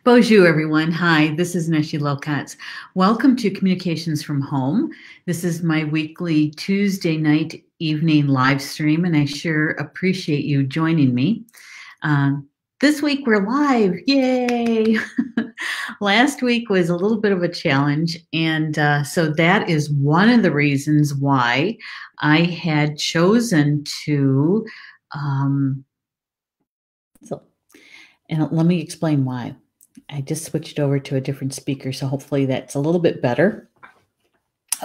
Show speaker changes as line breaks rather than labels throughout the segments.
Bonjour, everyone. Hi, this is Neshi Lilkatz. Welcome to Communications from Home. This is my weekly Tuesday night evening live stream, and I sure appreciate you joining me. This week we're live. Yay! Last week was a little bit of a challenge, and so that is one of the reasons why I had chosen to. And let me explain why. I just switched over to a different speaker, so hopefully that's a little bit better.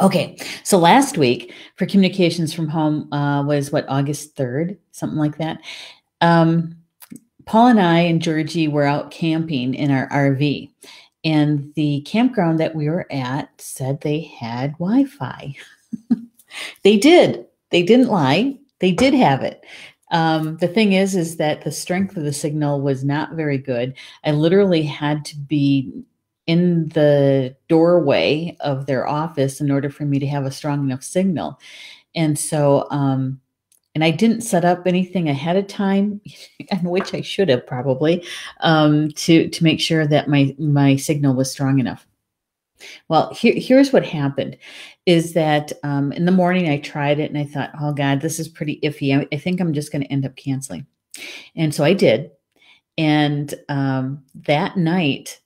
Okay, so last week for Communications from Home was August 3rd, something like that. Paul and I and Georgie were out camping in our RV, and the campground that we were at said they had Wi-Fi. They did. They didn't lie. They did have it. The thing is that the strength of the signal was not very good. I literally had to be in the doorway of their office in order for me to have a strong enough signal. And so, and I didn't set up anything ahead of time, which I should have probably, to make sure that my signal was strong enough. Well, here's what happened is that in the morning I tried it and I thought, oh God, this is pretty iffy. I think I'm just going to end up canceling. And so I did. And that night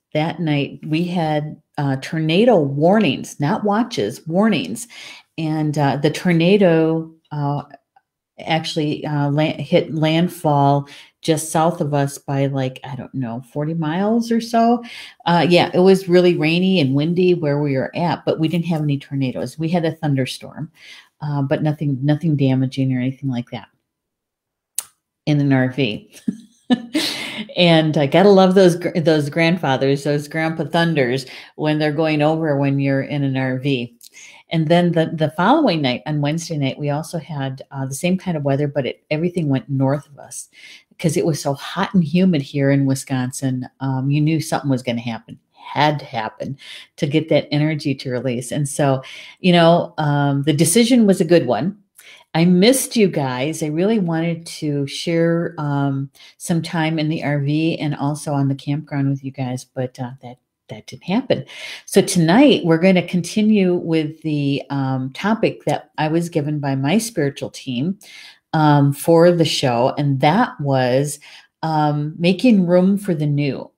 we had tornado warnings, not watches, warnings. And the tornado actually hit landfall just south of us by like, I don't know, 40 miles or so. Yeah, it was really rainy and windy where we were at, but we didn't have any tornadoes. We had a thunderstorm, but nothing damaging or anything like that in an RV. And I gotta love those grandfathers, those grandpa thunders when they're going over when you're in an RV. And then the following night, on Wednesday night, we also had the same kind of weather, but everything went north of us because it was so hot and humid here in Wisconsin. You knew something was going to happen, had to happen to get that energy to release. And so, the decision was a good one. I missed you guys. I really wanted to share some time in the RV and also on the campground with you guys, but that didn't happen. So tonight we're going to continue with the topic that I was given by my spiritual team for the show, and that was making room for the new.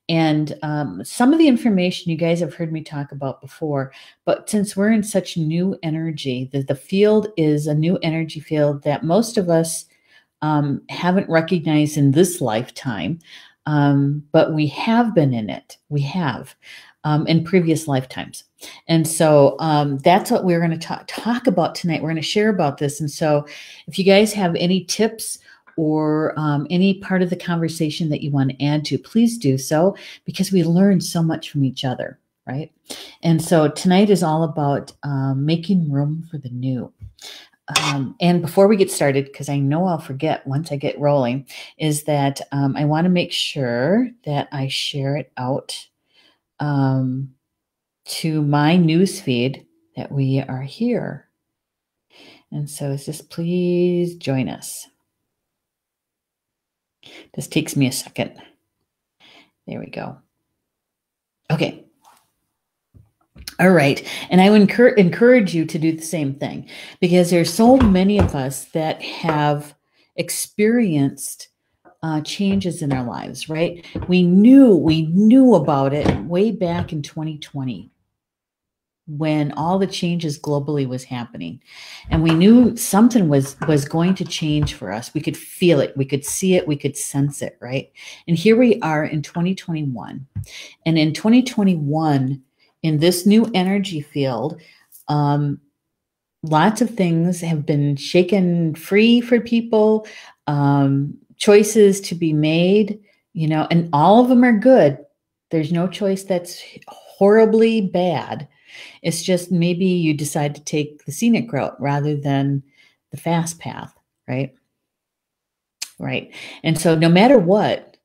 And some of the information you guys have heard me talk about before, but since we're in such new energy, the field is a new energy field that most of us haven't recognized in this lifetime. But we have been in it. We have in previous lifetimes. And so that's what we're going to talk about tonight. We're going to share about this. And so if you guys have any tips or any part of the conversation that you want to add to, please do so, because we learn so much from each other, right? And so tonight is all about making room for the new. And before we get started, because I know I'll forget once I get rolling, is that I want to make sure that I share it out to my news feed that we are here. And so just please join us. This takes me a second. There we go. Okay. All right. And I would encourage you to do the same thing, because there's so many of us that have experienced changes in our lives, right? We knew about it way back in 2020 when all the changes globally was happening. And we knew something was going to change for us. We could feel it. We could see it. We could sense it, right? And here we are in 2021. And in 2021, in this new energy field, lots of things have been shaken free for people, choices to be made, and all of them are good. There's no choice that's horribly bad. It's just maybe you decide to take the scenic route rather than the fast path, right? Right. And so no matter what,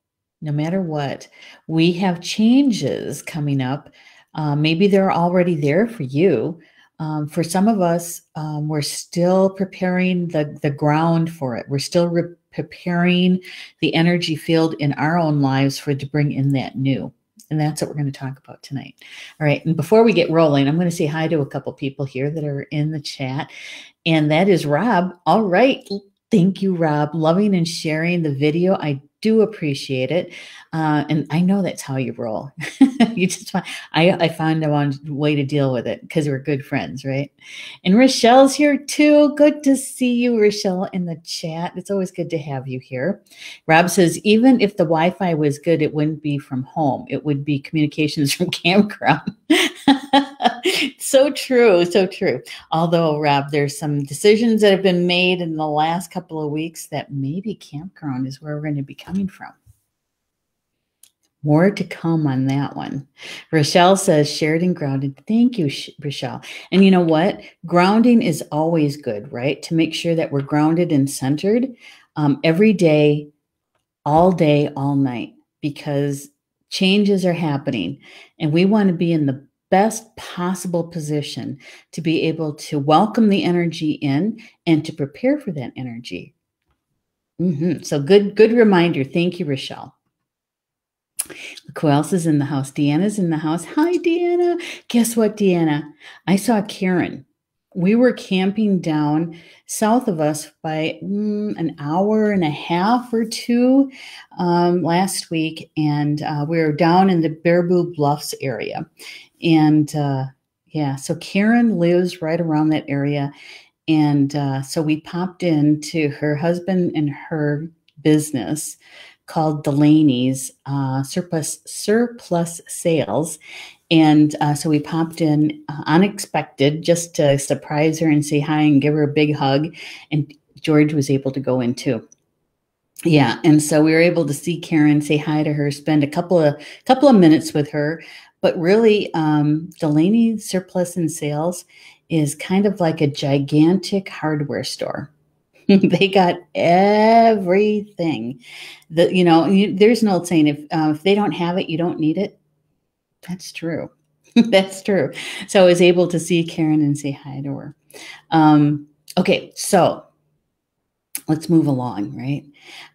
we have changes coming up. Maybe they're already there for you. For some of us, we're still preparing the ground for it. We're still preparing the energy field in our own lives to bring in that new. And that's what we're going to talk about tonight. All right. And before we get rolling, I'm going to say hi to a couple people here that are in the chat. And that is Rob. All right. Thank you, Rob. Loving and sharing the video. I do appreciate it. And I know that's how you roll. You just find, I found a way to deal with it because we're good friends, right? And Rochelle's here too. Good to see you, Rochelle, in the chat. It's always good to have you here. Rob says, even if the Wi-Fi was good, it wouldn't be from home. It would be communications from campground. So true. So true. Although, Rob, there's some decisions that have been made in the last couple of weeks that maybe campground is where we're going to be coming from. More to come on that one. Rochelle says, shared and grounded. Thank you, Rochelle. And you know what? Grounding is always good, right? To make sure that we're grounded and centered every day, all night, because changes are happening. And we want to be in the best possible position to be able to welcome the energy in and to prepare for that energy. So good reminder. Thank you, Rochelle. Look who else is in the house. Deanna's in the house. Hi, Deanna. Guess what, Deanna? I saw Karen. We were camping down south of us by an hour and a half or two last week. And we were down in the Baraboo Bluffs area. And yeah, so Karen lives right around that area. And so we popped into her husband and her business called Delaney's Surplus Sales. And so we popped in unexpected just to surprise her and say hi and give her a big hug. And George was able to go in too. Yeah. And so we were able to see Karen, say hi to her, spend a couple of minutes with her. But really, Delaney Surplus and Sales is kind of like a gigantic hardware store. They got everything. There's an old saying, if they don't have it, you don't need it. That's true. That's true. So I was able to see Karen and say hi to her. Okay, so let's move along, right?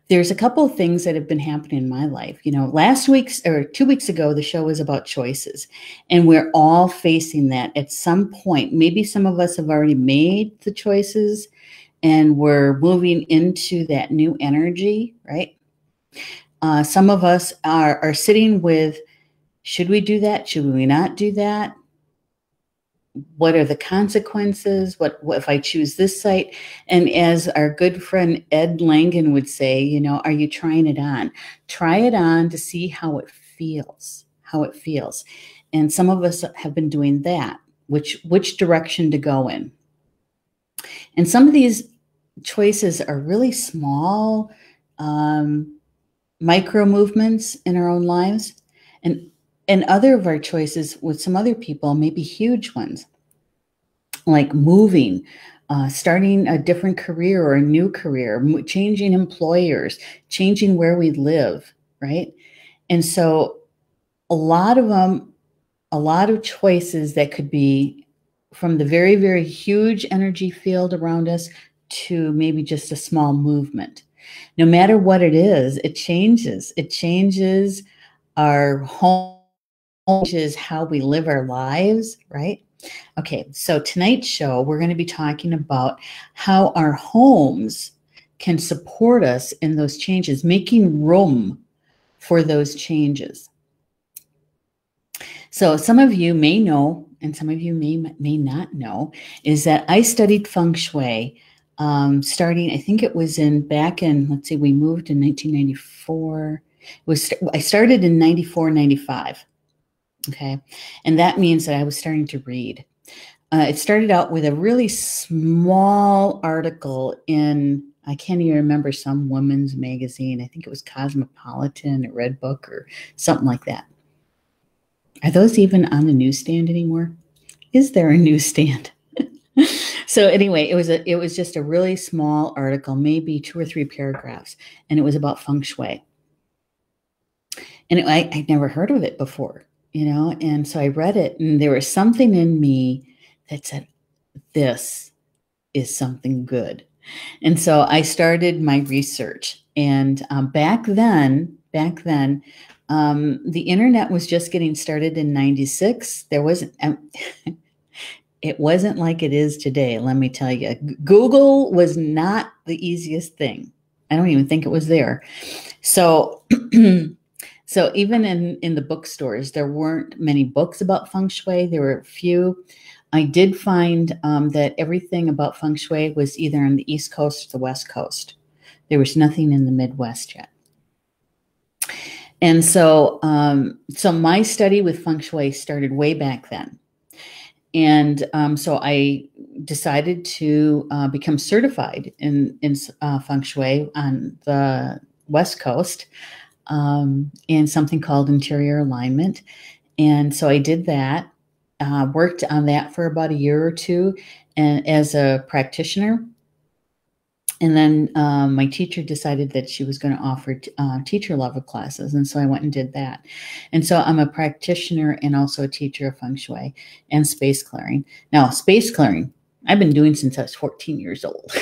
There's a couple of things that have been happening in my life. 2 weeks ago, the show was about choices, and we're all facing that at some point. Maybe some of us have already made the choices and we're moving into that new energy, right? Some of us are sitting with, should we do that? Should we not do that? What are the consequences? What if I choose this site? And as our good friend Ed Langen would say, are you trying it on? Try it on to see how it feels, And some of us have been doing that, which direction to go in. And some of these choices are really small, micro movements in our own lives. And other of our choices with some other people may be huge ones, like moving, starting a different career or a new career, changing employers, changing where we live, right? And so a lot of choices that could be from the very, very huge energy field around us to maybe just a small movement. No matter what it is, it changes. It changes our home, changes how we live our lives, right? Okay, so tonight's show, we're going to be talking about how our homes can support us in those changes, making room for those changes. So some of you may know, and some of you may not know, is that I studied Feng Shui starting, I think it was back in, let's see, we moved in 1994. I started in 94, 95. Okay. And that means that I was starting to read. It started out with a really small article in, I can't even remember, some women's magazine. I think it was Cosmopolitan or Red Book or something like that. Are those even on the newsstand anymore? Is there a newsstand? So anyway, it was just a really small article, maybe 2 or 3 paragraphs, and it was about Feng Shui. And I'd never heard of it before, and so I read it, and there was something in me that said, this is something good. And so I started my research. And back then, The internet was just getting started in 96. There wasn't, it wasn't like it is today, let me tell you. Google was not the easiest thing. I don't even think it was there. So, so even in the bookstores, there weren't many books about Feng Shui. There were a few. I did find that everything about Feng Shui was either on the East Coast or the West Coast. There was nothing in the Midwest yet. And so, so my study with Feng Shui started way back then. And so I decided to become certified in Feng Shui on the West Coast in something called interior alignment. And so I did that, worked on that for about a year or two and as a practitioner. And then my teacher decided that she was going to offer teacher level classes. And so I went and did that. And so I'm a practitioner and also a teacher of Feng Shui and space clearing. Now, space clearing, I've been doing since I was 14 years old.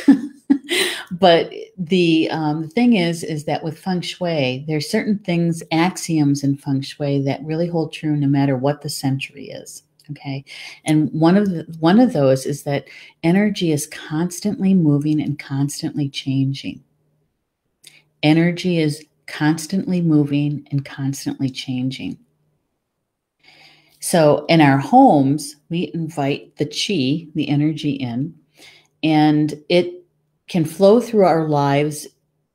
But the thing is that with Feng Shui, there's certain things, axioms in Feng Shui that really hold true no matter what the century is. Okay. And one of those is that energy is constantly moving and constantly changing. Energy is constantly moving and constantly changing. So in our homes, we invite the chi, the energy in, and it can flow through our lives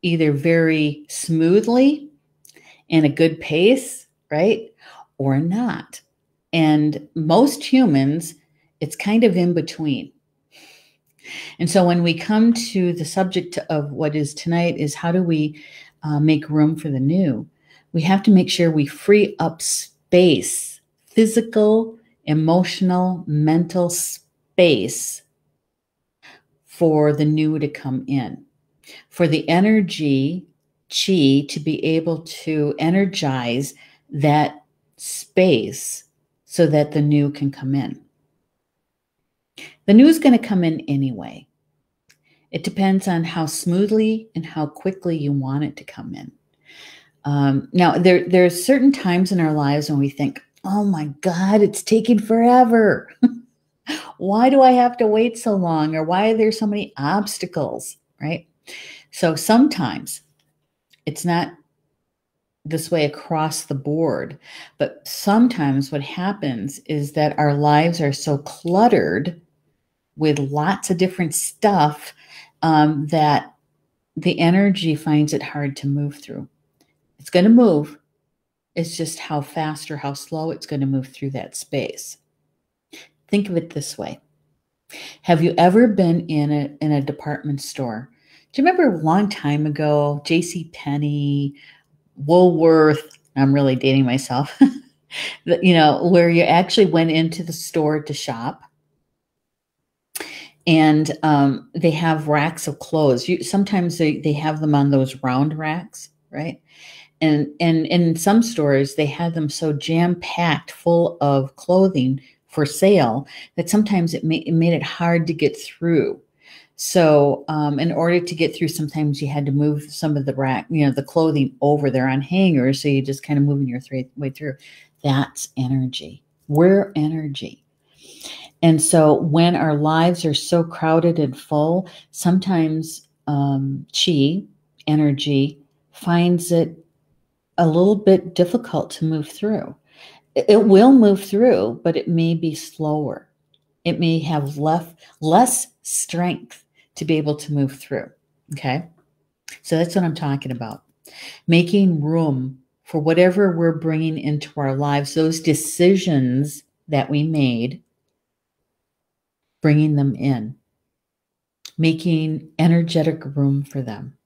either very smoothly and a good pace, right? Or not. And most humans, it's kind of in between. And so when we come to the subject of what is tonight is how do we make room for the new? We have to make sure we free up space, physical, emotional, mental space for the new to come in, for the energy, chi, to be able to energize that space so that the new can come in. The new is going to come in anyway. It depends on how smoothly and how quickly you want it to come in. Now, there are certain times in our lives when we think, oh my God, it's taking forever. Why do I have to wait so long? Or why are there so many obstacles, right? So sometimes it's not this way across the board, but sometimes what happens is that our lives are so cluttered with lots of different stuff that the energy finds it hard to move through. It's going to move. It's just how fast or how slow it's going to move through that space. Think of it this way. Have you ever been in a department store? Do you remember a long time ago, J.C. Penney, Woolworth, I'm really dating myself, where you actually went into the store to shop and they have racks of clothes. Sometimes they have them on those round racks, right? And in some stores, they had them so jam-packed full of clothing for sale that sometimes it made it hard to get through. So in order to get through, sometimes you had to move some of the rack, the clothing over there on hangers. So you just kind of moving your way through. That's energy. We're energy. And so when our lives are so crowded and full, sometimes chi, energy, finds it a little bit difficult to move through. It will move through, but it may be slower. It may have less strength to be able to move through. Okay. So that's what I'm talking about. Making room for whatever we're bringing into our lives, those decisions that we made, bringing them in, making energetic room for them.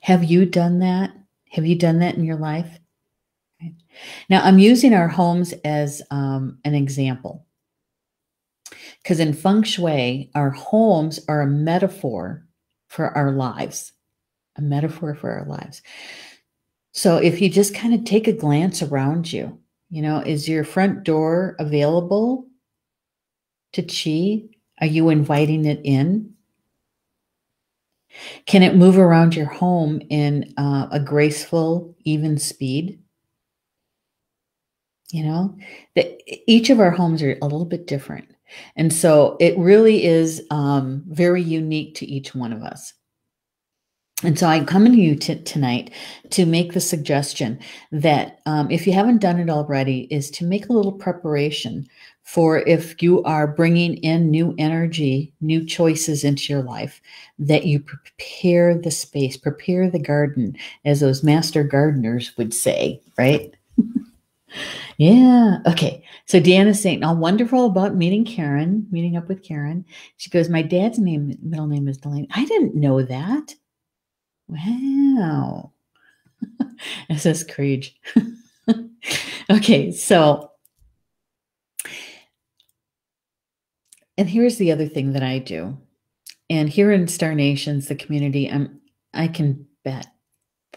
Have you done that? Have you done that in your life? Okay. Now, I'm using our homes as an example. Because in Feng Shui, our homes are a metaphor for our lives, a metaphor for our lives. So if you just kind of take a glance around you, is your front door available to chi? Are you inviting it in? Can it move around your home in a graceful, even speed? You know, that each of our homes are a little bit different. And so it really is very unique to each one of us. And so I'm coming to you tonight to make the suggestion that if you haven't done it already, is to make a little preparation for if you are bringing in new energy, new choices into your life, that you prepare the space, prepare the garden, as those master gardeners would say, right? Yeah. Okay. So Deanna's saying, "Oh, wonderful about meeting up with Karen." She goes, "My dad's middle name is Delaney." I didn't know that. Wow. It says Creed. Okay. So, and here's the other thing that I do. And here in Star Nations, the community, I can bet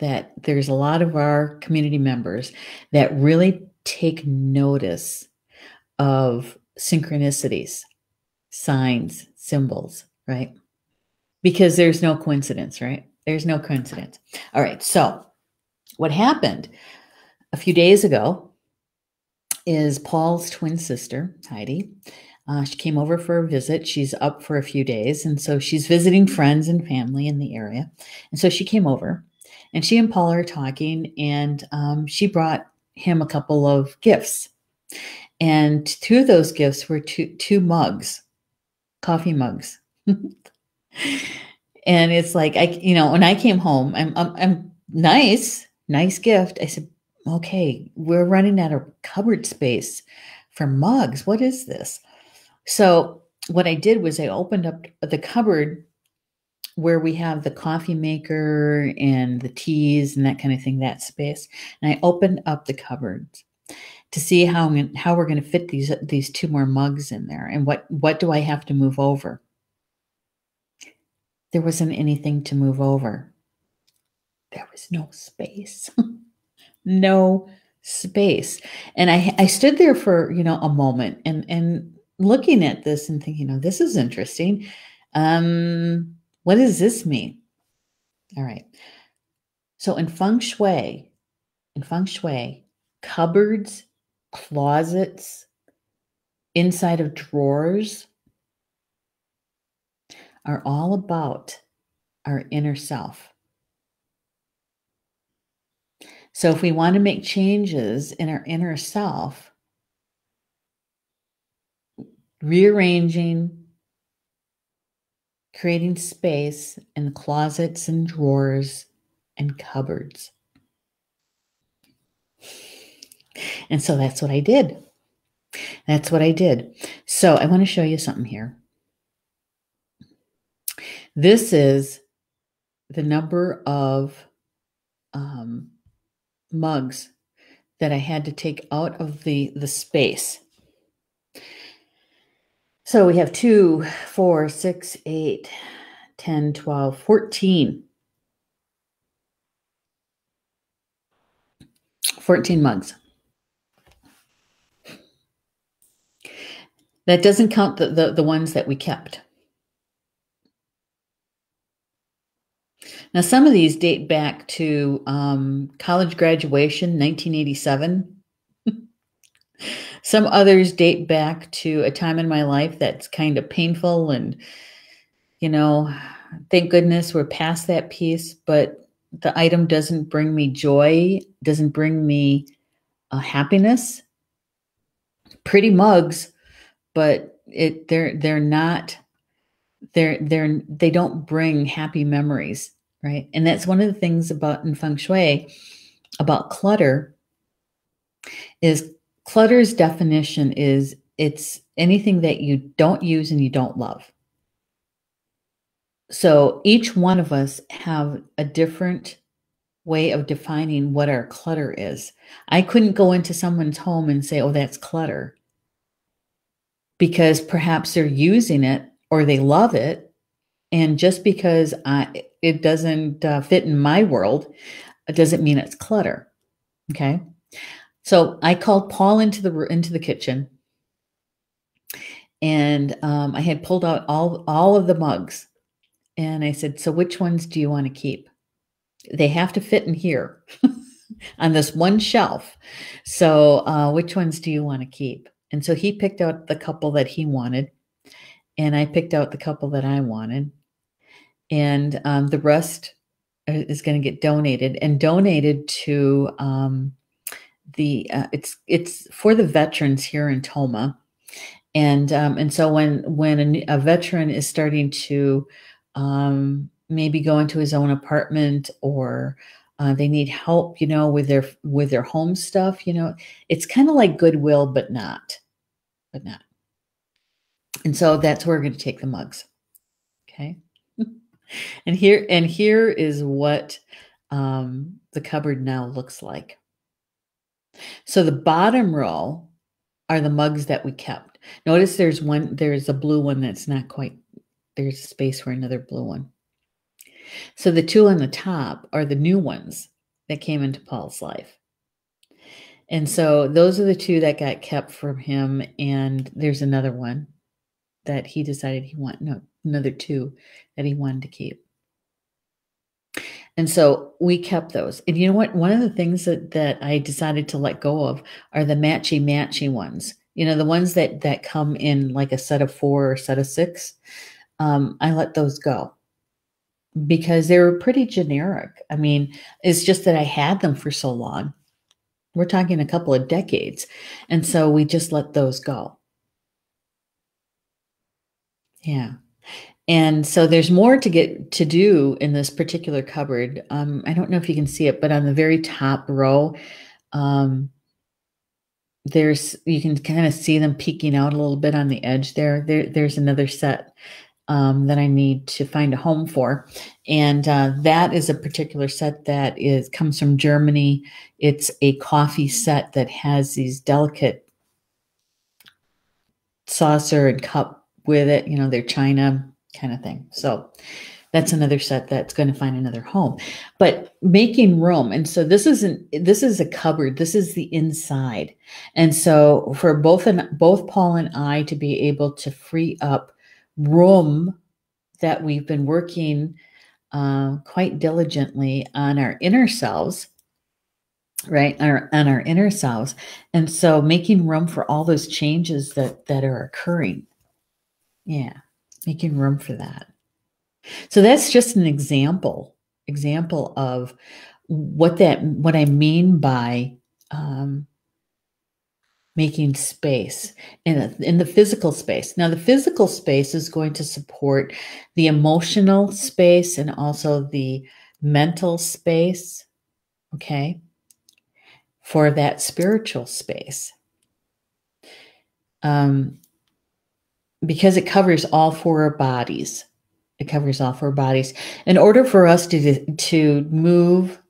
that there's a lot of our community members that really take notice of synchronicities, signs, symbols, right? Because there's no coincidence, right? There's no coincidence. All right. So, what happened a few days ago is Paul's twin sister, Heidi. She came over for a visit. She's up for a few days. And so she's visiting friends and family in the area. And so she came over and she and Paul are talking. And she brought him a couple of gifts. And two of those gifts were two mugs, coffee mugs. And it's like, when I came home, I'm nice gift. I said, okay, we're running out of cupboard space for mugs. What is this? So what I did was I opened up the cupboard where we have the coffee maker and the teas and that kind of thing, that space. And I opened up the cupboards to see how we're going to fit these two more mugs in there, and what do I have to move over. There wasn't anything to move over. There was no space. No space. And I stood there for, a moment and looking at this and thinking, this is interesting. What does this mean? All right. So in Feng Shui, cupboards, closets, inside of drawers are all about our inner self. So if we want to make changes in our inner self, rearranging, creating space in closets and drawers and cupboards. And so that's what I did. So I want to show you something here. This is the number of mugs that I had to take out of the space. So we have 2, 4, 6, 8, 10, 12, 14. 14 mugs. That doesn't count the ones that we kept. Now, some of these date back to college graduation, 1987. Some others date back to a time in my life that's kind of painful, and, thank goodness we're past that piece, but the item doesn't bring me joy, doesn't bring me happiness. Pretty mugs, but they don't bring happy memories, right? And that's one of the things about in Feng Shui about clutter. Is clutter's definition is it's anything that you don't use and you don't love. So each one of us have a different way of defining what our clutter is. I couldn't go into someone's home and say, oh, that's clutter, because perhaps they're using it or they love it. And just because it doesn't fit in my world, it doesn't mean it's clutter. Okay. So I called Paul into the kitchen, and I had pulled out all of the mugs, and I said, "So which ones do you want to keep? They have to fit in here." on this one shelf. So which ones do you want to keep? And so he picked out the couple that he wanted, and I picked out the couple that I wanted. And the rest is going to get donated and donated to it's for the veterans here in Toma. And so when a veteran is starting to maybe go into his own apartment, or they need help, with their home stuff, it's kind of like Goodwill, but not. And so that's where we're going to take the mugs. Okay. And here is what the cupboard now looks like. So the bottom row are the mugs that we kept. Notice there's a blue one that's not quite, there's a space for another blue one. So the two on the top are the new ones that came into Paul's life. And so those are the two that got kept from him. And there's another one that he decided another two that he wanted to keep. And so we kept those. And you know what? One of the things that I decided to let go of are the matchy ones. The ones that come in like a set of 4 or a set of 6. I let those go because they were pretty generic. I mean, it's just that I had them for so long. We're talking a couple of decades. And so we just let those go. Yeah. And so there's more to do in this particular cupboard. I don't know if you can see it, but on the very top row, you can kind of see them peeking out a little bit on the edge there. There's another set that I need to find a home for. And that is a particular set that comes from Germany. It's a coffee set that has these delicate saucer and cup with it. They're china kind of thing. So that's another set that's going to find another home. But making room. And so this is a cupboard. This is the inside. And so for both Paul and I to be able to free up room, that we've been working quite diligently on our inner selves, right? On our inner selves. And so making room for all those changes that are occurring. Yeah. Making room for that. So that's just an example of what I mean by making space in the physical space. Now, the physical space is going to support the emotional space and also the mental space, okay, for that spiritual space. Because it covers all 4 bodies. It covers all 4 bodies. In order for us to move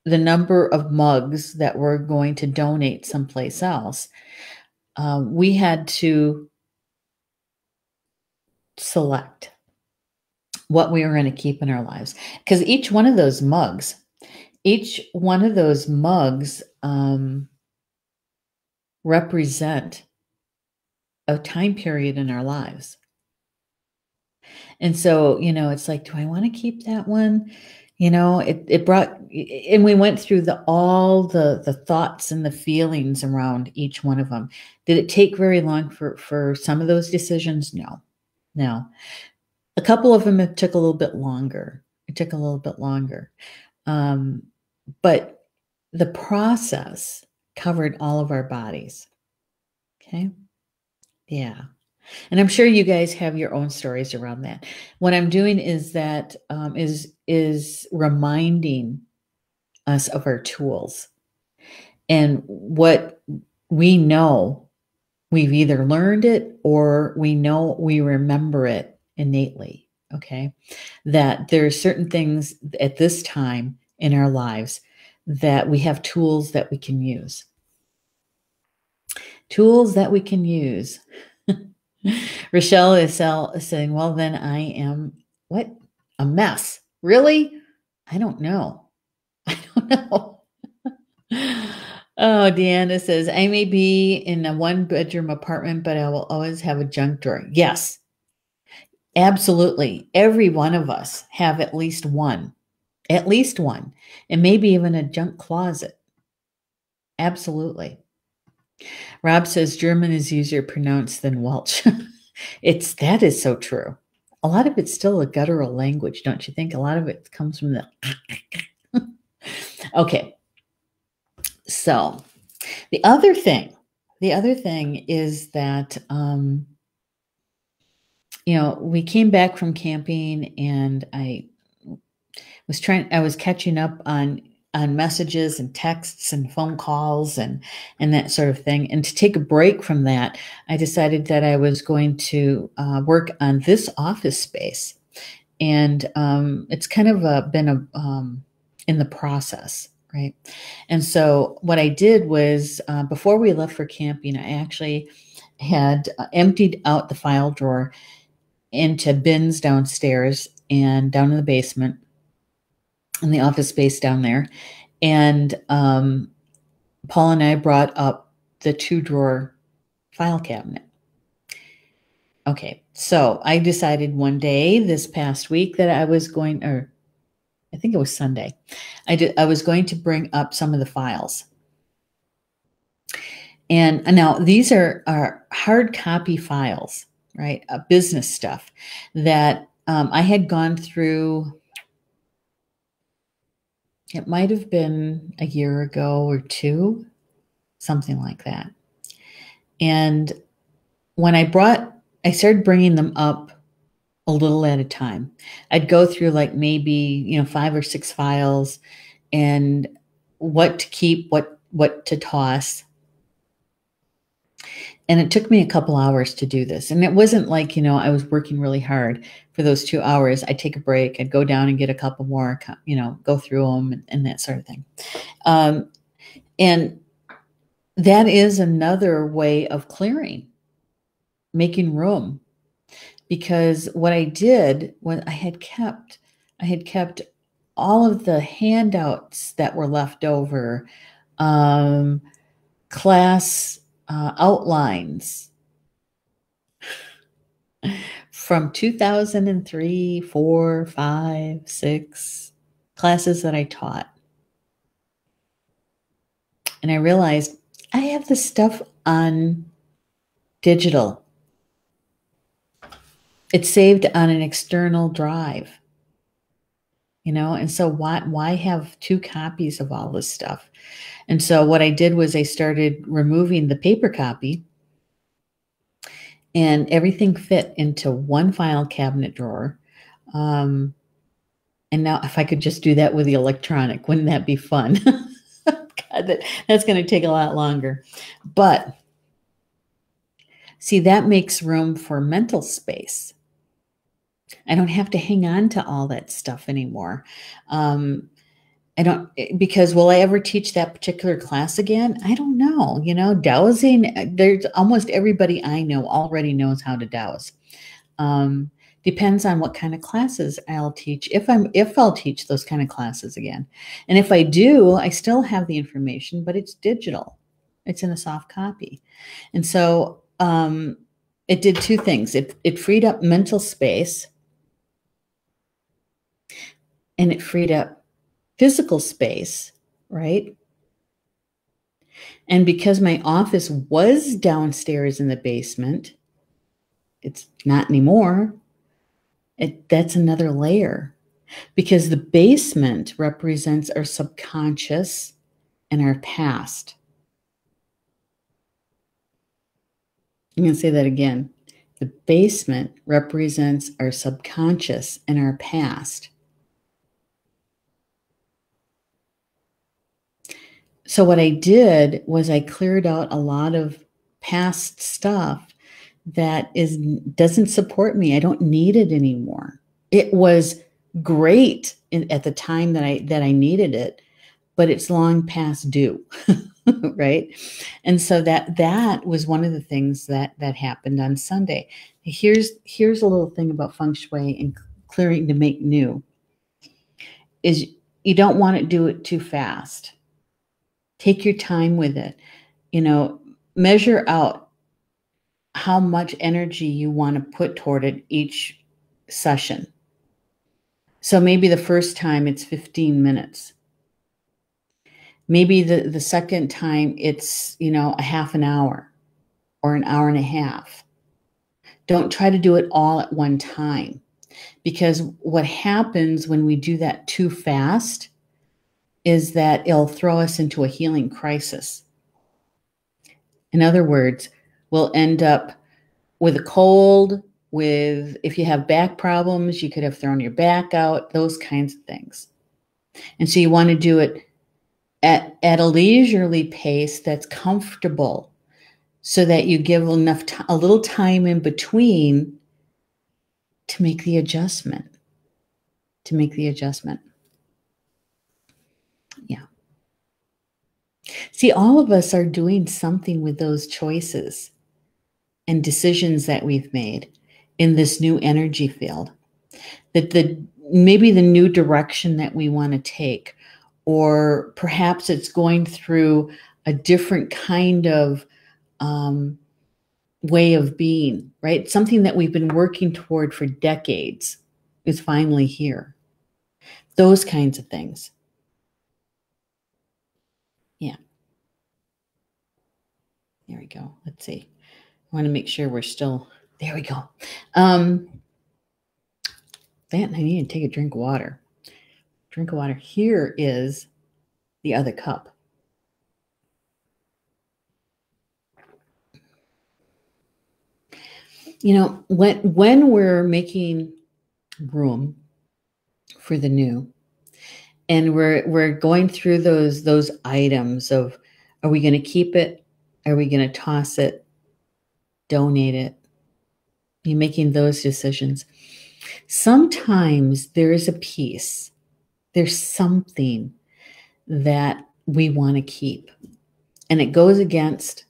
the number of mugs that we're going to donate someplace else, we had to select what we were going to keep in our lives. Because each one of those mugs represent a time period in our lives. And so, it's like, do I want to keep that one? It brought, and we went through all the thoughts and the feelings around each one of them. Did it take very long for some of those decisions? No. A couple of them took a little bit longer. But the process covered all of our bodies. Okay. Yeah. And I'm sure you guys have your own stories around that. What I'm doing is that is reminding us of our tools and what we know. We've either learned it or we remember it innately. Okay, that there are certain things at this time in our lives that we have tools that we can use. Tools that we can use. Rochelle is saying, well, then I am what? A mess. Really? I don't know. Oh, Deanna says, I may be in a 1-bedroom apartment, but I will always have a junk drawer. Yes, absolutely. Every one of us have at least one, and maybe even a junk closet. Absolutely. Rob says German is easier pronounced than Welsh. That is so true. A lot of it's still a guttural language, don't you think? A lot of it comes from the okay. So the other thing is that we came back from camping and I was catching up on messages and texts and phone calls and that sort of thing. And to take a break from that, I decided that I was going to work on this office space. And it's kind of been in the process, right? And so what I did was before we left for camping, I actually had emptied out the file drawer into bins downstairs and down in the basement in the office space down there. And Paul and I brought up the 2-drawer file cabinet. Okay, so I decided one day this past week that I was going, or I think it was Sunday, I was going to bring up some of the files. And now these are hard copy files, right? Business stuff that I had gone through. It might have been a year ago or two, something like that. And when I started bringing them up a little at a time. I'd go through like maybe, 5 or 6 files and what to keep, what to toss. And it took me a couple hours to do this. And it wasn't like, I was working really hard for those 2 hours. I'd take a break. I'd go down and get a couple more, go through them and that sort of thing. And that is another way of clearing, making room. Because what I did when I had kept all of the handouts that were left over, class outlines from 2003, 4, 5, 6 classes that I taught. And I realized I have this stuff on digital. It's saved on an external drive, and so why have 2 copies of all this stuff? And so what I did was I started removing the paper copy and everything fit into one file cabinet drawer. And now if I could just do that with the electronic, wouldn't that be fun? God, that's going to take a lot longer. But see, that makes room for mental space. I don't have to hang on to all that stuff anymore. Because will I ever teach that particular class again? I don't know. Dowsing, there's almost everybody I know already knows how to dowse. Depends on what kind of classes I'll teach, if I'll teach those kind of classes again. And if I do, I still have the information, but it's digital. It's in a soft copy. And so it did 2 things. It freed up mental space, and it freed up physical space, right? And because my office was downstairs in the basement, it's not anymore. That's another layer, because the basement represents our subconscious and our past. I'm going to say that again. The basement represents our subconscious and our past. So what I did was I cleared out a lot of past stuff that doesn't support me. I don't need it anymore. It was great at the time that I needed it, but it's long past due, right? And so that was one of the things that happened on Sunday. Here's a little thing about Feng Shui and clearing to make new, is you don't want to do it too fast. Take your time with it. Measure out how much energy you want to put toward it each session. So maybe the first time it's 15 minutes. Maybe the second time it's, a half an hour or an hour and a half. Don't try to do it all at one time, because what happens when we do that too fast is that it'll throw us into a healing crisis. In other words, we'll end up with a cold, if you have back problems, you could have thrown your back out, those kinds of things. And so you want to do it at a leisurely pace that's comfortable, so that you give a little time in between to make the adjustment. Yeah. See, all of us are doing something with those choices and decisions that we've made in this new energy field. That maybe the new direction that we want to take, or perhaps it's going through a different kind of way of being, right? Something that we've been working toward for decades is finally here. Those kinds of things. Yeah. There we go. Let's see. I want to make sure we're still, there we go. I need to take a drink of water. Here is the other cup. When we're making room for the new, and we're going through those items of, are we going to keep it? Are we going to toss it? Donate it? You're making those decisions. Sometimes there is a piece. There's something that we want to keep, and it goes against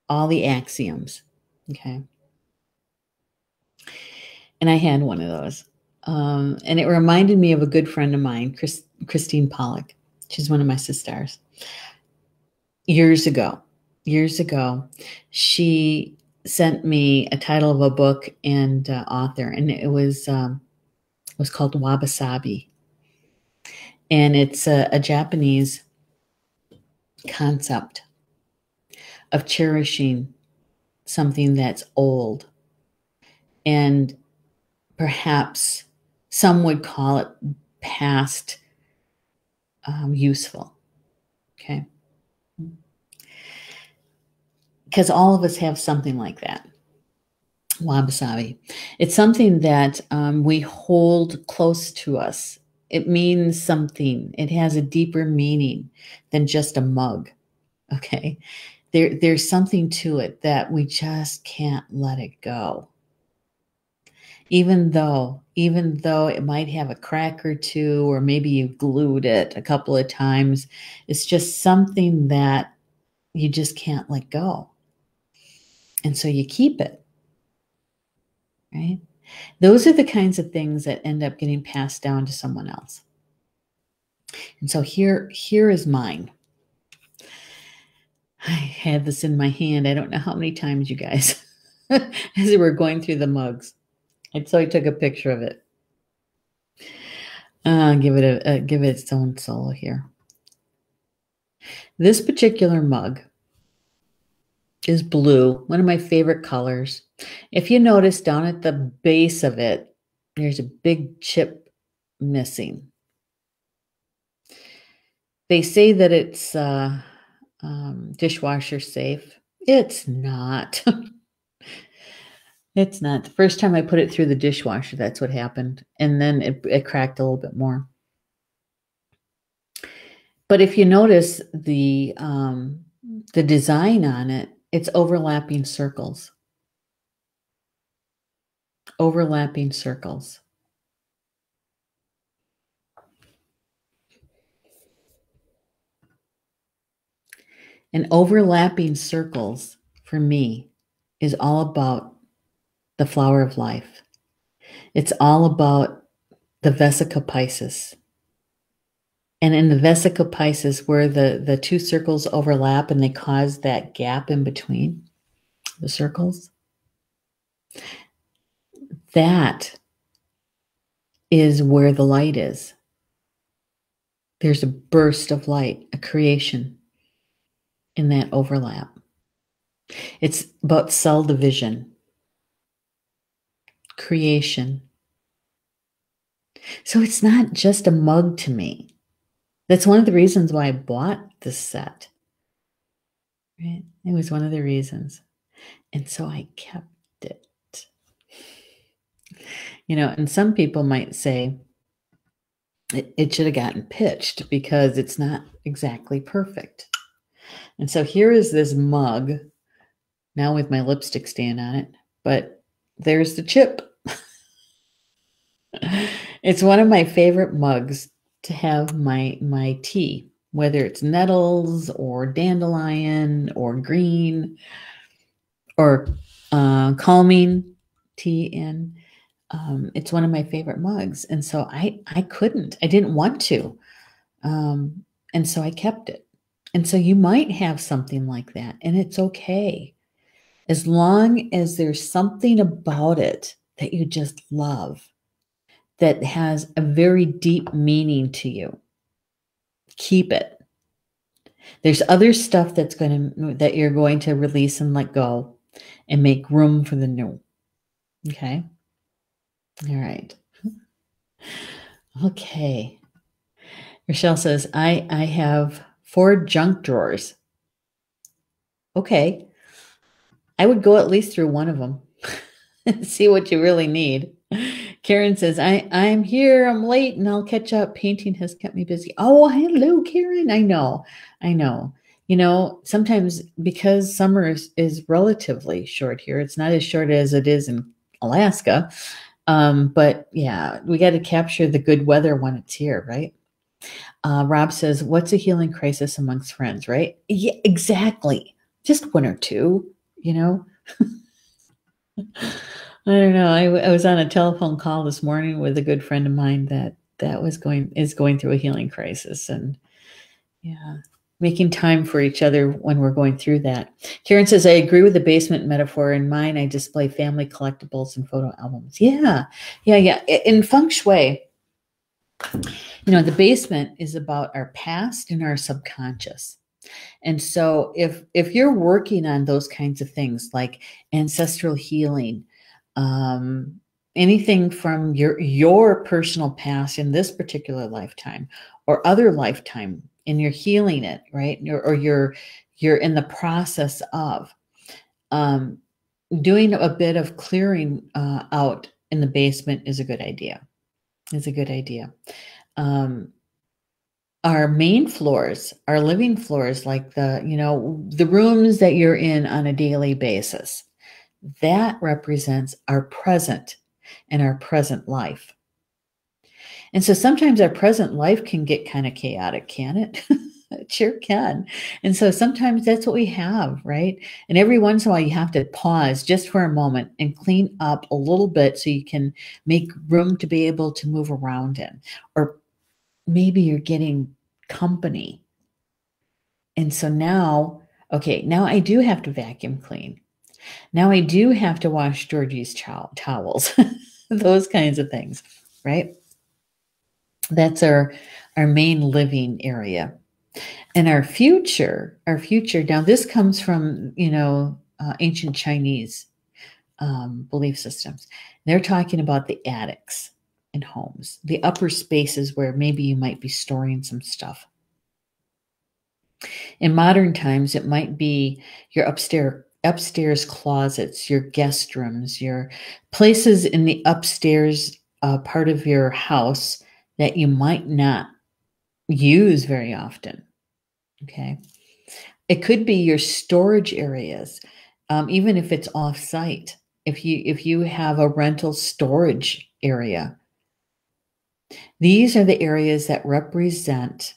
all the axioms. Okay. And I had one of those. And it reminded me of a good friend of mine, Christine Pollock. She's one of my sisters. Years ago, she sent me a title of a book and author, and it was called Wabi-Sabi. And it's a Japanese concept of cherishing something that's old, and perhaps some would call it past useful. Okay. Because all of us have something like that. Wabi-sabi. It's something that we hold close to us. It means something. It has a deeper meaning than just a mug. Okay. There's something to it that we just can't let it go. Even though it might have a crack or two, or maybe you glued it a couple of times, it's just something that you just can't let go. And so you keep it, right? Those are the kinds of things that end up getting passed down to someone else. And so here is mine. I had this in my hand. I don't know how many times, you guys, as we were going through the mugs. And so I took a picture of it. Give it its own solo here. This particular mug is blue, one of my favorite colors. If you notice down at the base of it, there's a big chip missing. They say that it's dishwasher safe. It's not. It's not. The first time I put it through the dishwasher, that's what happened. And then it cracked a little bit more. But if you notice the design on it, it's overlapping circles. Overlapping circles. And overlapping circles, for me, is all about the flower of life. It's all about the Vesica Pisces. And in the Vesica Pisces, where the two circles overlap and they cause that gap in between the circles, that is where the light is. There's a burst of light, a creation in that overlap. It's about cell division, creation. So it's not just a mug to me. That's one of the reasons why I bought this set. Right? It was one of the reasons. And so I kept it. And some people might say it should have gotten pitched because it's not exactly perfect. And so here is this mug, now with my lipstick stand on it, but there's the chip. It's one of my favorite mugs to have my tea, whether it's nettles or dandelion or green or calming tea in. It's one of my favorite mugs. And so I didn't want to. And so I kept it. And so you might have something like that, and it's okay. As long as there's something about it that you just love, that has a very deep meaning to you, keep it. There's other stuff that you're going to release and let go and make room for the new. Okay? All right. Okay. Rochelle says, I have 4 junk drawers. Okay. I would go at least through one of them and see what you really need. Karen says, I'm here. I'm late and I'll catch up. Painting has kept me busy. Oh, hello, Karen. I know. Sometimes because summer is relatively short here, it's not as short as it is in Alaska. But yeah, we got to capture the good weather when it's here, right? Rob says, what's a healing crisis amongst friends, right? Yeah, exactly. Just 1 or 2, I don't know. I was on a telephone call this morning with a good friend of mine that is going through a healing crisis, and yeah, making time for each other when we're going through that. Karen says, I agree with the basement metaphor. In mine, I display family collectibles and photo albums. Yeah. In Feng Shui, the basement is about our past and our subconscious. And so if you're working on those kinds of things like ancestral healing, anything from your personal past in this particular lifetime or other lifetime, and you're healing it, right? Or you're in the process of doing a bit of clearing out in the basement is a good idea. Our main floors, our living floors, like the rooms that you're in on a daily basis, that represents our present and our present life. And so sometimes our present life can get kind of chaotic, can it? It sure can. And so sometimes that's what we have, right? And every once in a while you have to pause just for a moment and clean up a little bit so you can make room to be able to move around in. Or maybe you're getting company. And so now I do have to vacuum clean. Now I do have to wash Georgie's towels, those kinds of things, right? That's our main living area. And our future, now this comes from, ancient Chinese belief systems. They're talking about the attics in homes, the upper spaces where maybe you might be storing some stuff. In modern times, it might be your upstairs closets, your guest rooms, your places in the upstairs part of your house that you might not use very often. Okay. It could be your storage areas, even if it's off-site. If you have a rental storage area, these are the areas that represent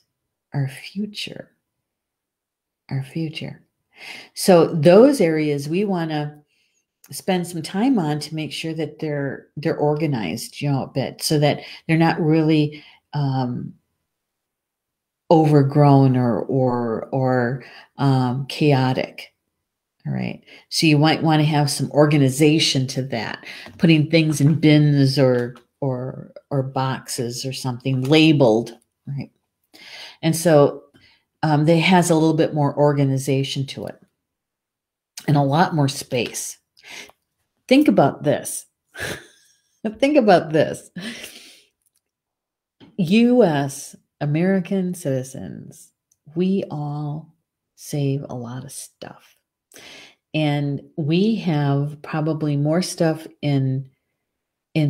our future. Our future. So those areas we want to spend some time on to make sure that they're organized, a bit, so that they're not really overgrown or chaotic. All right. So you might want to have some organization to that, putting things in bins or boxes or something labeled, right? And so it has a little bit more organization to it and a lot more space. Think about this. Think about this. U.S. American citizens, we all save a lot of stuff. And we have probably more stuff in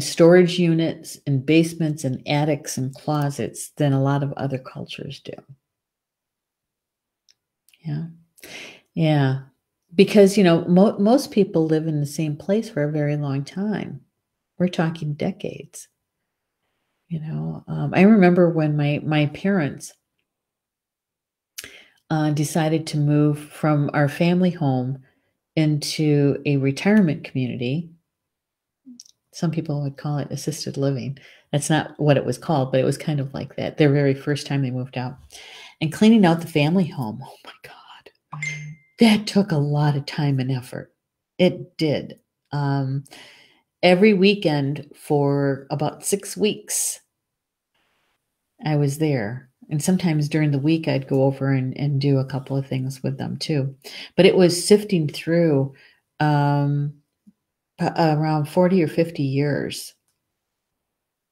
storage units and basements and attics and closets than a lot of other cultures do. Yeah. Yeah. Because, most people live in the same place for a very long time. We're talking decades. I remember when my parents decided to move from our family home into a retirement community. Some people would call it assisted living. That's not what it was called, but it was kind of like that. Their very first time they moved out. And cleaning out the family home, oh my God, that took a lot of time and effort. It did. Every weekend for about 6 weeks, I was there. And sometimes during the week, I'd go over and do a couple of things with them too. But it was sifting through around 40 or 50 years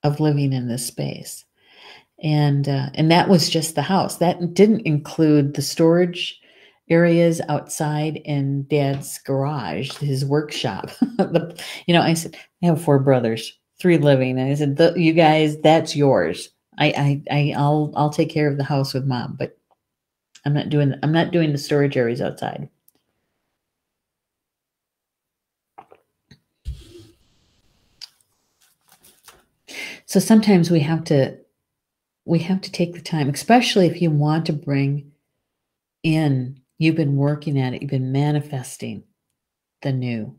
of living in this space. And that was just the house. That didn't include the storage areas outside in Dad's garage, his workshop. I said, I have 4 brothers, 3 living. And I said, you guys, that's yours. I'll take care of the house with Mom, but I'm not doing the storage areas outside. So sometimes we have to take the time, especially if you want to bring in, you've been working at it, you've been manifesting the new,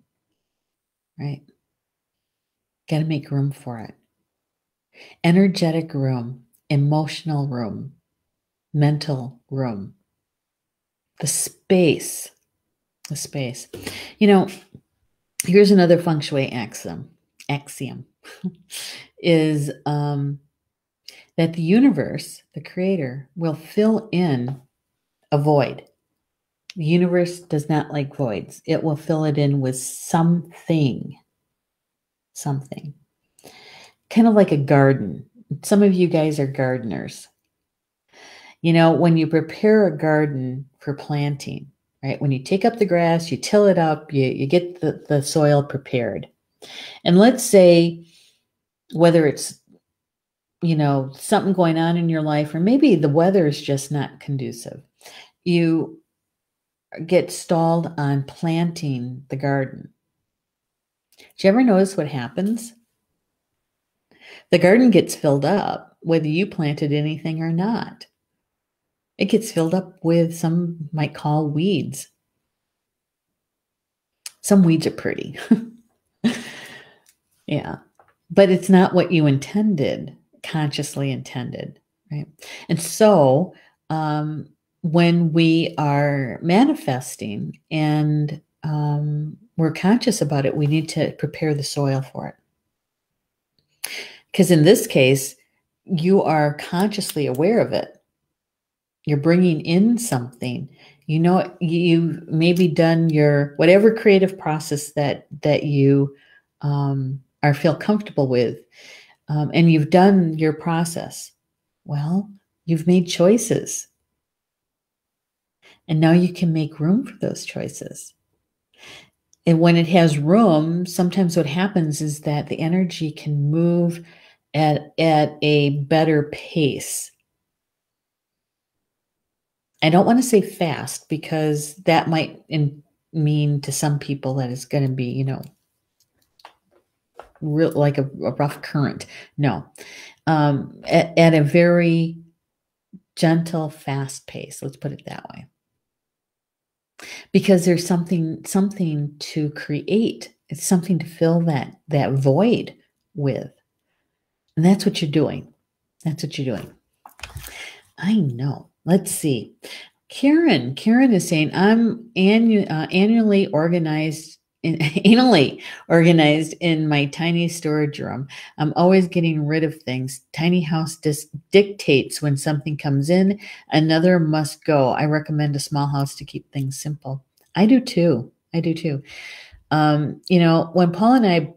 right? Got to make room for it. Energetic room, emotional room, mental room, the space. Here's another Feng Shui axiom is that the universe, the creator, will fill in a void. The universe does not like voids. It will fill it in with something. Kind of like a garden. Some of you guys are gardeners. When you prepare a garden for planting, right? When you take up the grass, you till it up, you get the soil prepared. And let's say whether it's, something going on in your life, or maybe the weather is just not conducive. You get stalled on planting the garden. Did you ever notice what happens? The garden gets filled up, whether you planted anything or not. It gets filled up with some might call weeds. Some weeds are pretty. Yeah. But it's not what you intended, consciously intended, right? And so when we are manifesting and we're conscious about it, we need to prepare the soil for it. Because in this case, you are consciously aware of it. You're bringing in something. You've maybe done your whatever creative process that you feel comfortable with, and you've done your process. Well, you've made choices. And now you can make room for those choices. And when it has room, sometimes what happens is that the energy can move at a better pace. I don't want to say fast, because that might mean to some people that it's going to be, real like a rough current. No, at a very gentle, fast pace. Let's put it that way. Because there's something to create. It's something to fill that void with. And that's what you're doing. I know. Let's see. Karen is saying, I'm annually organized anally organized in my tiny storage room. I'm always getting rid of things. Tiny house dictates when something comes in, another must go. I recommend a small house to keep things simple. I do too. I do too. When Paul and I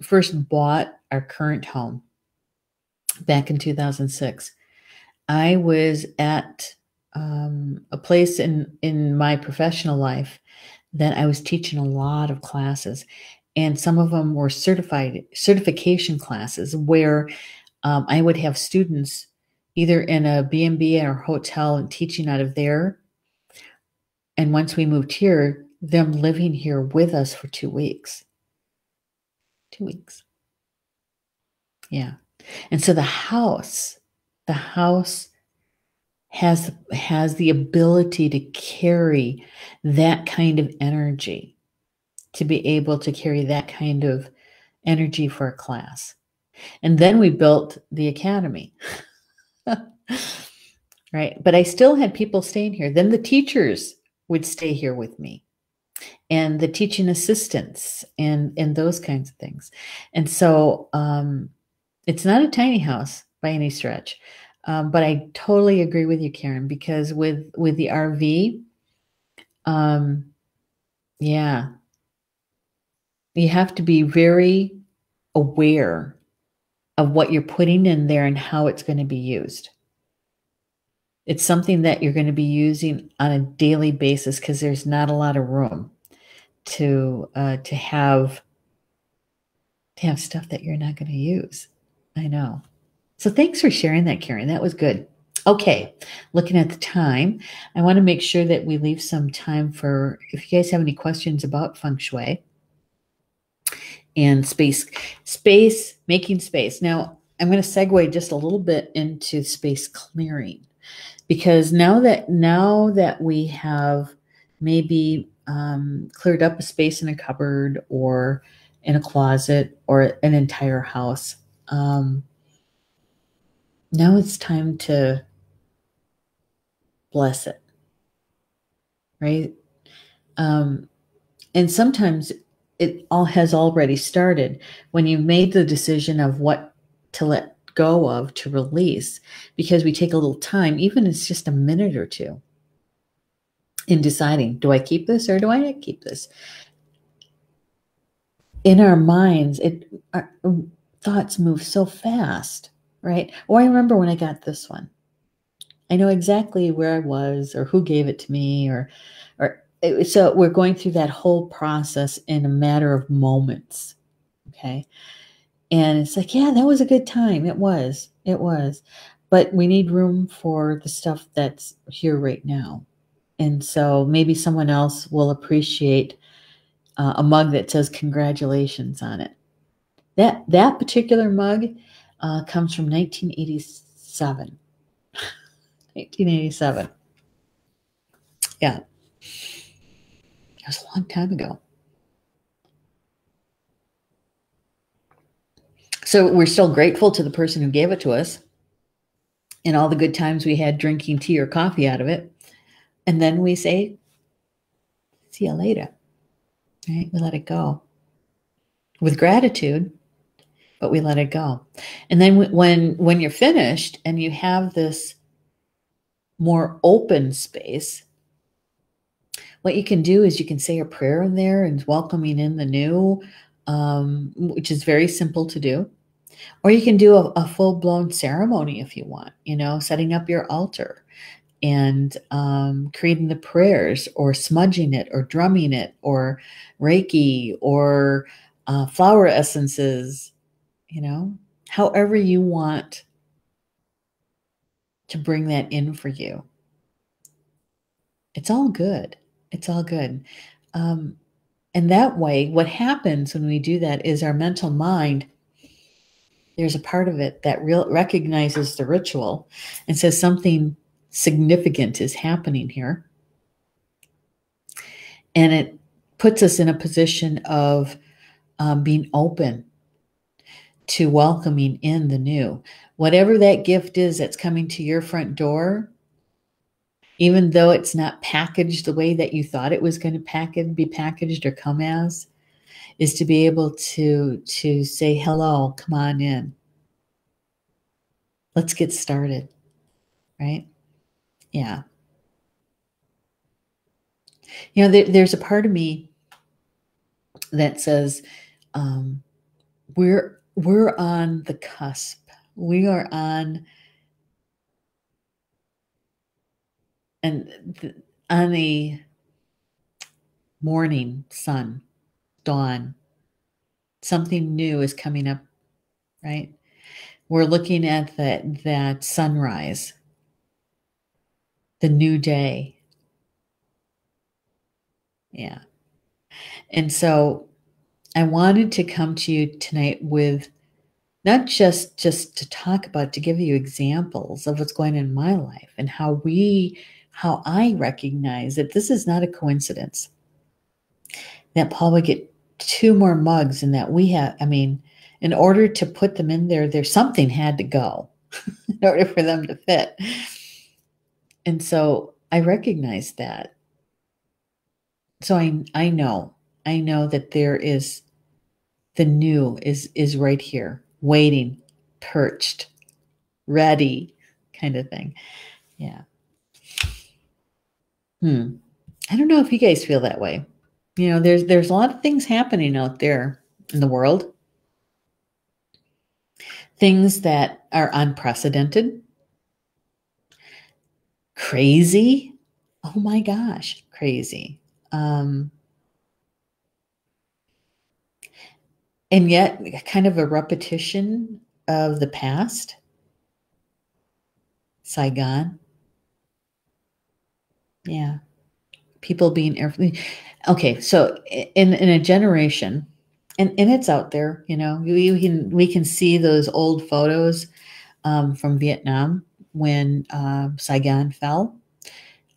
first bought our current home back in 2006, I was at a place in my professional life that I was teaching a lot of classes, and some of them were certification classes where I would have students either in a B&B or hotel and teaching out of there. And once we moved here, them living here with us for 2 weeks. 2 weeks. Yeah. And so the house has the ability to carry that kind of energy, to be able to carry that kind of energy for a class. And then we built the academy. Right? But I still had people staying here. Then the teachers would stay here with me, and the teaching assistants and those kinds of things. And so it's not a tiny house by any stretch. But I totally agree with you, Karen, because with the RV, yeah, you have to be very aware of what you're putting in there and how it's going to be used. It's something that you're going to be using on a daily basis because there's not a lot of room to have stuff that you're not going to use. I know. So thanks for sharing that, Karen. That was good. Okay, looking at the time, I want to make sure that we leave some time for if you guys have any questions about Feng Shui and making space. Now, I'm going to segue just a little bit into space clearing, because now that we have maybe cleared up a space in a cupboard or in a closet or an entire house, now it's time to bless it, right? And sometimes it all has already started when you made the decision of what to let go of, to release, because we take a little time, even if it's just a minute or two, in deciding, do I keep this or do I not keep this? In our minds, our thoughts move so fast, right? Oh, I remember when I got this one. I know exactly where I was or who gave it to me, so we're going through that whole process in a matter of moments. Okay. And it's like, yeah, that was a good time. It was. But we need room for the stuff that's here right now. And so maybe someone else will appreciate a mug that says congratulations on it. That particular mug comes from 1987. 1987. Yeah. That was a long time ago. So we're still grateful to the person who gave it to us and all the good times we had drinking tea or coffee out of it. And then we say, see you later. Right? We let it go with gratitude, but we let it go. And then when you're finished and you have this more open space, what you can do is you can say a prayer in there and welcoming in the new, which is very simple to do. Or you can do a full-blown ceremony if you want, setting up your altar and creating the prayers or smudging it or drumming it or Reiki or flower essences, however you want to bring that in for you. It's all good. It's all good. And that way, what happens when we do that is our mental mind, there's a part of it that recognizes the ritual and says something significant is happening here. And it puts us in a position of being open to welcoming in the new. Whatever that gift is that's coming to your front door, even though it's not packaged the way that you thought it was going to be packaged or come as, is to be able to say, hello, come on in. Let's get started, right? Yeah. You know, there's a part of me that says, we're on the cusp. We are on on a morning sun, dawn. Something new is coming up, right? We're looking at that sunrise, the new day. Yeah. And so I wanted to come to you tonight with not just to talk about, to give you examples of what's going on in my life and how I recognize that this is not a coincidence. That Paul would get 2 more mugs and that we have, I mean, in order to put them in there's something had to go in order for them to fit. And so I recognize that. So I know that there is the new is right here, waiting, perched, ready, kind of thing. Yeah. I don't know if you guys feel that way. You know, there's a lot of things happening out there in the world. Things that are unprecedented, crazy. Oh my gosh, crazy. And yet kind of a repetition of the past. Saigon. Yeah. People being okay. So in a generation, and it's out there, you know, we can see those old photos from Vietnam when Saigon fell.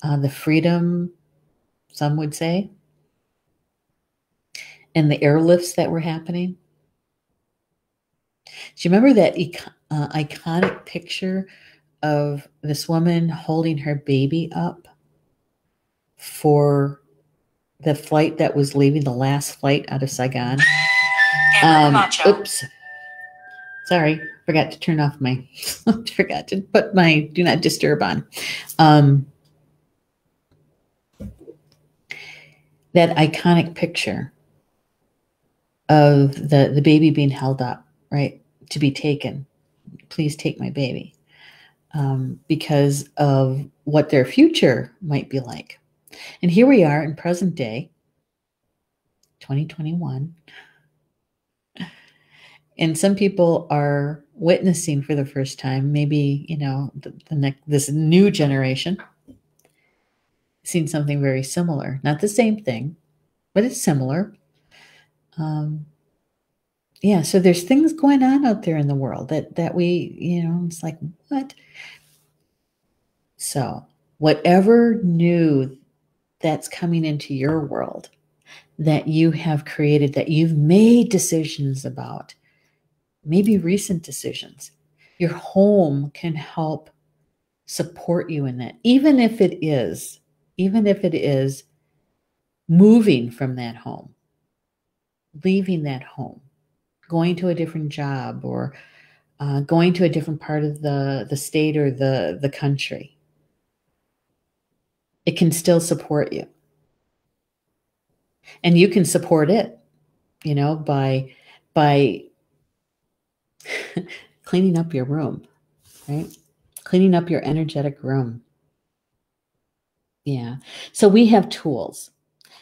The freedom, some would say, and the airlifts that were happening. Do you remember that iconic picture of this woman holding her baby up for the flight that was leaving, the last flight out of Saigon? Oops. Sorry, forgot to turn off my, forgot to put my do not disturb on. That iconic picture of the baby being held up, right, to be taken. Please take my baby, because of what their future might be like. And here we are in present day, 2021. And some people are witnessing for the first time, maybe, you know, this new generation, seeing something very similar. Not the same thing, but it's similar. Yeah, so there's things going on out there in the world that we, you know, it's like, what? So whatever new that's coming into your world that you have created, that you've made decisions about, maybe recent decisions, your home can help support you in that, even if it is moving from that home, leaving that home, going to a different job, or going to a different part of the state or the country. It can still support you. And you can support it, you know, by cleaning up your room, right? Cleaning up your energetic room. Yeah. So we have tools.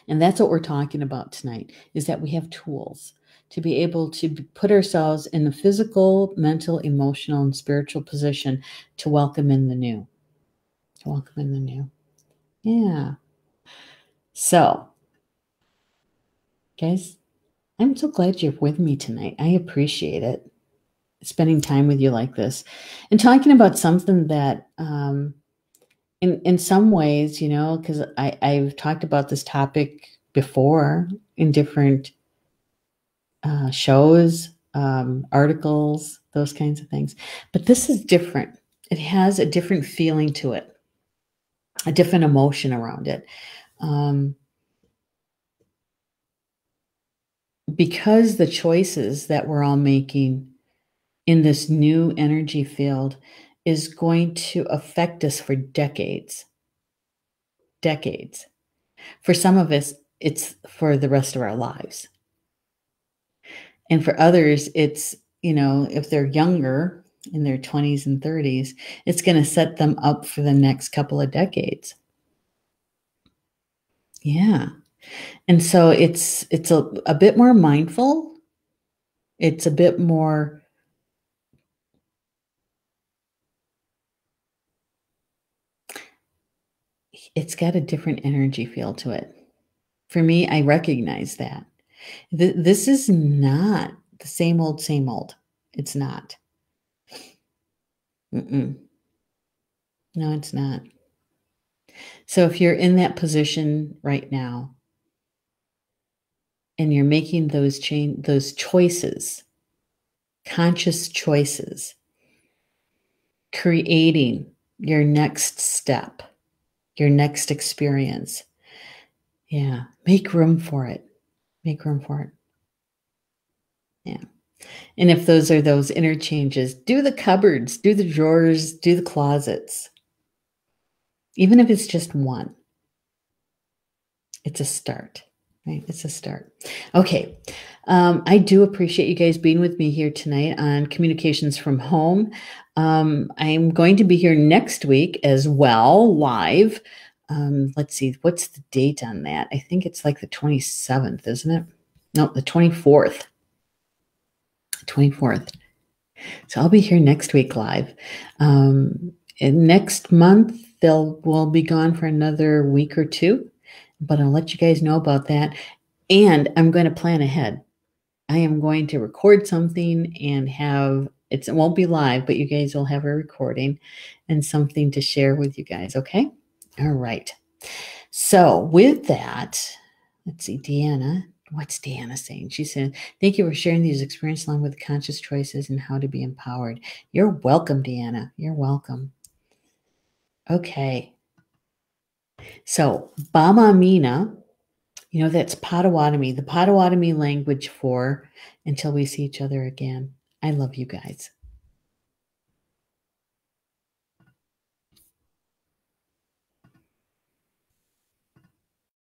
And that's what we're talking about tonight, is that we have tools to be able to put ourselves in the physical, mental, emotional, and spiritual position to welcome in the new. To welcome in the new. Yeah. So, guys, I'm so glad you're with me tonight. I appreciate it, spending time with you like this and talking about something that in some ways, you know, because I've talked about this topic before in different shows, articles, those kinds of things. But this is different. It has a different feeling to it, a different emotion around it. because the choices that we're all making in this new energy field is going to affect us for decades. Decades. For some of us, it's for the rest of our lives. And for others, it's, if they're younger in their 20s and 30s, it's going to set them up for the next couple of decades. Yeah. And so it's a bit more mindful. It's a bit more, it's got a different energy feel to it. For me, I recognize that. This is not the same old, same old. It's not. Mm-mm. No, it's not. So if you're in that position right now and you're making those choices, conscious choices, creating your next step, your next experience, yeah, make room for it. Make room for it. Yeah. And if those are those interchanges, do the cupboards, do the drawers, do the closets. Even if it's just one, it's a start, right? It's a start. Okay. I do appreciate you guys being with me here tonight on Communications from Home. I'm going to be here next week as well, live. Let's see, what's the date on that? I think it's like the 27th, isn't it? No, the 24th. 24th. So I'll be here next week live. And next month, we'll be gone for another week or two, but I'll let you guys know about that. And I'm going to plan ahead. I am going to record something and it won't be live, but you guys will have a recording and something to share with you guys. Okay. All right. So with that, let's see, Deanna. What's Deanna saying? She said, thank you for sharing these experiences along with conscious choices and how to be empowered. You're welcome, Deanna. You're welcome. Okay. So Bama Mina, that's Potawatomi, the Potawatomi language for until we see each other again. I love you guys.